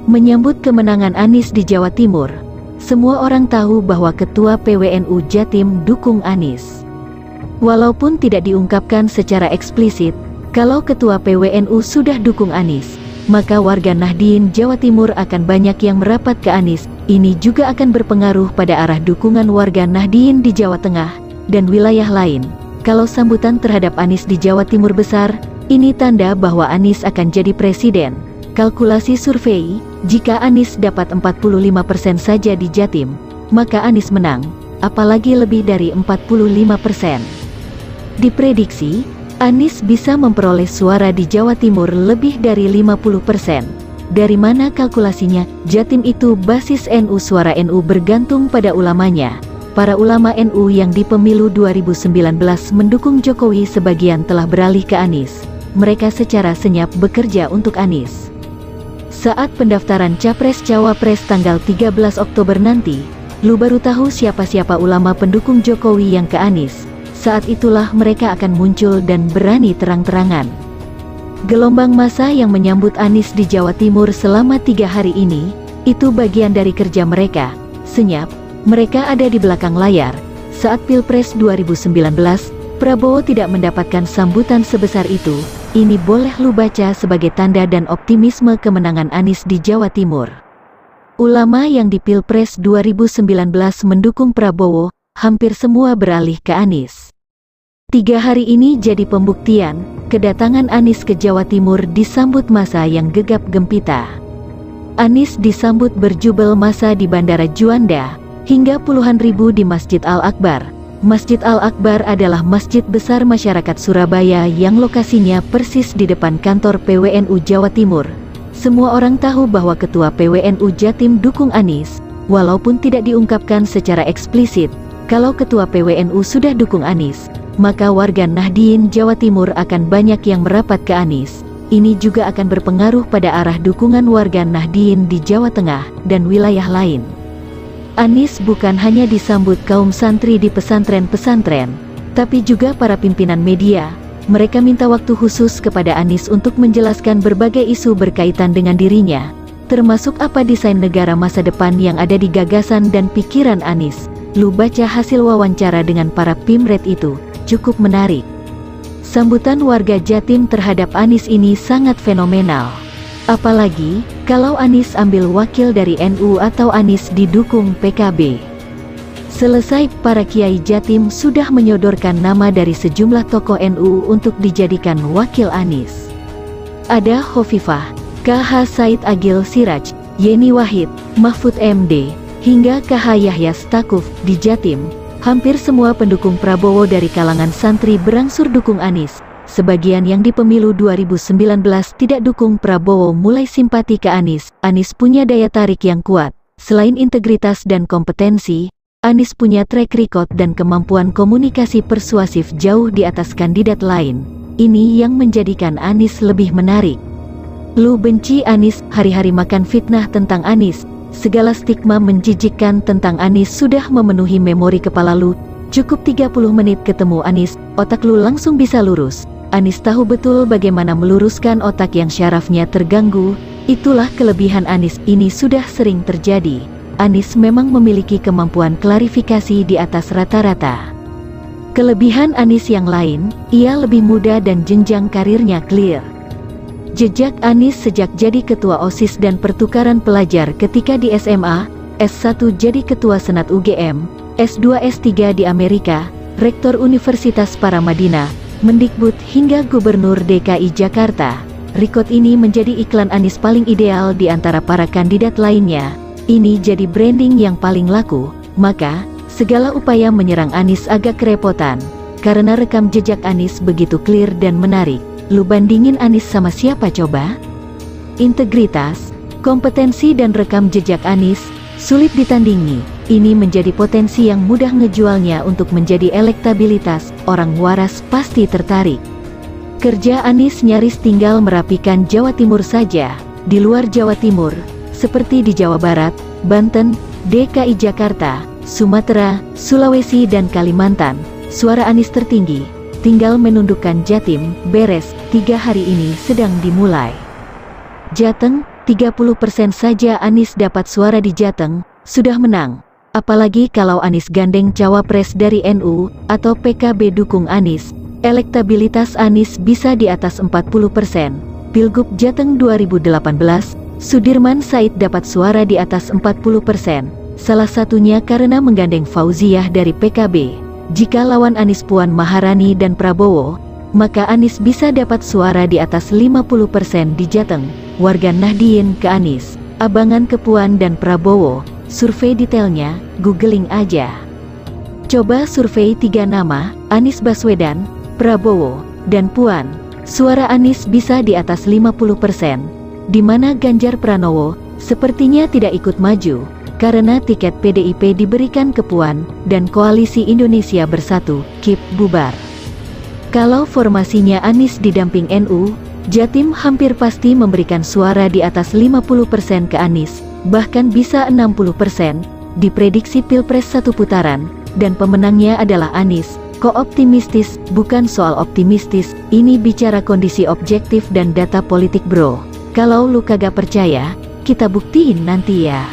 Menyambut kemenangan Anies di Jawa Timur, semua orang tahu bahwa Ketua PWNU Jatim dukung Anies. Walaupun tidak diungkapkan secara eksplisit, kalau Ketua PWNU sudah dukung Anies, maka warga Nahdien Jawa Timur akan banyak yang merapat ke Anies. Ini juga akan berpengaruh pada arah dukungan warga Nahdien di Jawa Tengah dan wilayah lain. Kalau sambutan terhadap Anies di Jawa Timur besar, ini tanda bahwa Anies akan jadi presiden. Kalkulasi survei, jika Anies dapat 45% saja di Jatim, maka Anies menang, apalagi lebih dari 45%. Diprediksi, Anies bisa memperoleh suara di Jawa Timur lebih dari 50%. Dari mana kalkulasinya? Jatim itu basis NU, suara NU bergantung pada ulamanya. Para ulama NU yang di pemilu 2019 mendukung Jokowi sebagian telah beralih ke Anies. Mereka secara senyap bekerja untuk Anies. Saat pendaftaran Capres-Cawapres tanggal 13 Oktober nanti, lu baru tahu siapa-siapa ulama pendukung Jokowi yang ke Anies. Saat itulah mereka akan muncul dan berani terang-terangan. Gelombang massa yang menyambut Anies di Jawa Timur selama 3 hari ini, itu bagian dari kerja mereka. Senyap, mereka ada di belakang layar. Saat Pilpres 2019, Prabowo tidak mendapatkan sambutan sebesar itu. Ini boleh lu baca sebagai tanda dan optimisme kemenangan Anies di Jawa Timur. Ulama yang di Pilpres 2019 mendukung Prabowo, hampir semua beralih ke Anies. 3 hari ini jadi pembuktian, kedatangan Anies ke Jawa Timur disambut massa yang gegap gempita. Anies disambut berjubel massa di Bandara Juanda, hingga puluhan ribu di Masjid Al-Akbar. Masjid Al-Akbar adalah masjid besar masyarakat Surabaya yang lokasinya persis di depan kantor PWNU Jawa Timur. Semua orang tahu bahwa Ketua PWNU Jatim dukung Anies, walaupun tidak diungkapkan secara eksplisit. Kalau Ketua PWNU sudah dukung Anies, maka warga Nahdien Jawa Timur akan banyak yang merapat ke Anies. Ini juga akan berpengaruh pada arah dukungan warga Nahdien di Jawa Tengah dan wilayah lain. Anies bukan hanya disambut kaum santri di pesantren-pesantren, tapi juga para pimpinan media. Mereka minta waktu khusus kepada Anies untuk menjelaskan berbagai isu berkaitan dengan dirinya, termasuk apa desain negara masa depan yang ada di gagasan dan pikiran Anies. Lu baca hasil wawancara dengan para pimret itu, cukup menarik. Sambutan warga Jatim terhadap Anies ini sangat fenomenal. Apalagi, kalau Anies ambil wakil dari NU atau Anies didukung PKB. Selesai, para kiai Jatim sudah menyodorkan nama dari sejumlah tokoh NU untuk dijadikan wakil Anies. Ada Khofifah, KH Said Agil Siraj, Yeni Wahid, Mahfud MD, hingga KH Yahya Stakuf. Di Jatim, hampir semua pendukung Prabowo dari kalangan santri berangsur dukung Anies. Sebagian yang di pemilu 2019 tidak dukung Prabowo mulai simpati ke Anies. Anies punya daya tarik yang kuat. Selain integritas dan kompetensi, Anies punya track record dan kemampuan komunikasi persuasif jauh di atas kandidat lain. Ini yang menjadikan Anies lebih menarik. Lu benci Anies, hari-hari makan fitnah tentang Anies. Segala stigma menjijikkan tentang Anies sudah memenuhi memori kepala lu. Cukup 30 menit ketemu Anies, otak lu langsung bisa lurus. Anies tahu betul bagaimana meluruskan otak yang syarafnya terganggu. Itulah kelebihan Anies, ini sudah sering terjadi. Anies memang memiliki kemampuan klarifikasi di atas rata-rata. Kelebihan Anies yang lain, ia lebih muda dan jenjang karirnya clear. Jejak Anies sejak jadi ketua OSIS dan pertukaran pelajar ketika di SMA, S1 jadi ketua Senat UGM, S2 S3 di Amerika, Rektor Universitas Paramadina, Mendikbud hingga Gubernur DKI Jakarta. Rekod ini menjadi iklan Anies paling ideal di antara para kandidat lainnya. Ini jadi branding yang paling laku, maka segala upaya menyerang Anies agak kerepotan, karena rekam jejak Anies begitu clear dan menarik. Lu bandingin Anies sama siapa coba? Integritas, kompetensi dan rekam jejak Anies sulit ditandingi. Ini menjadi potensi yang mudah ngejualnya untuk menjadi elektabilitas. Orang waras pasti tertarik. Kerja Anies nyaris tinggal merapikan Jawa Timur saja. Di luar Jawa Timur, seperti di Jawa Barat, Banten, DKI Jakarta, Sumatera, Sulawesi dan Kalimantan, suara Anies tertinggi. Tinggal menundukkan Jatim, beres. 3 hari ini sedang dimulai. Jateng, 30% saja Anies dapat suara di Jateng, sudah menang. Apalagi kalau Anies gandeng cawapres dari NU atau PKB dukung Anies, elektabilitas Anies bisa di atas 40%. Pilgub Jateng 2018, Sudirman Said dapat suara di atas 40%, salah satunya karena menggandeng Fauziah dari PKB. Jika lawan Anies Puan Maharani dan Prabowo, maka Anies bisa dapat suara di atas 50% di Jateng. Warga Nahdien ke Anies, Abangan ke Puan dan Prabowo. Survei detailnya, googling aja. Coba survei 3 nama, Anies Baswedan, Prabowo, dan Puan. Suara Anies bisa di atas 50%, di mana Ganjar Pranowo sepertinya tidak ikut maju, karena tiket PDIP diberikan ke Puan, dan Koalisi Indonesia Bersatu, KIP, bubar. Kalau formasinya Anies didamping NU, Jatim hampir pasti memberikan suara di atas 50% ke Anies, bahkan bisa 60%, diprediksi Pilpres 1 putaran, dan pemenangnya adalah Anies. Kok optimistis? Bukan soal optimistis, ini bicara kondisi objektif dan data politik bro. Kalau lu kagak percaya, kita buktiin nanti ya.